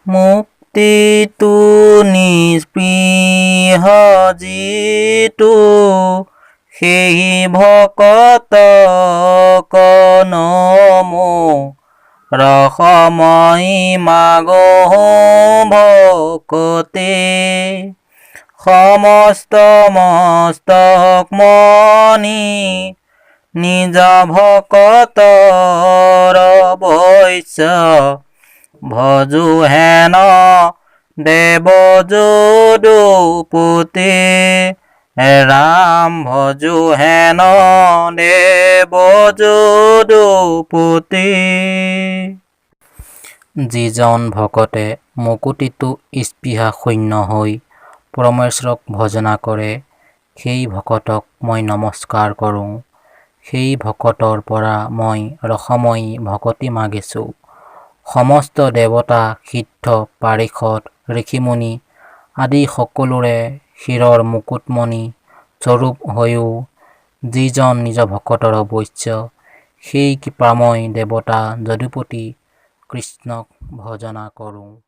মুক্তিটো নিস্পৃহ যিটো সেই ভকতক নমো ৰসময়ী মাগোহো ভকতে সমস্ত মস্তক মণি নিজ ভকতৰ বৈশ্য ভজো হেন দেৱ যদুপতি ৰাম ভজো হেন দেৱ যদুপতি। যিজন ভকতে মুকুতিটো স্পৃহা শূন্য হৈ পৰমেশ্বৰক ভজনা কৰে সেই ভকতক মই নমস্কাৰ কৰোঁ। সেই ভকতৰ পৰা মই ৰসময়ী ভকতি মাগিছোঁ। সমস্ত দেৱতা সিদ্ধ পাৰিষদ ঋষিমুনি আদি সকলোৰে শিৰৰ মুকুটমণি স্বৰূপ হৈও যিজন নিজ ভকতৰ বৈশ্য সেই কৃপাময় দেৱতা যদুপতি কৃষ্ণক ভজনা কৰোঁ।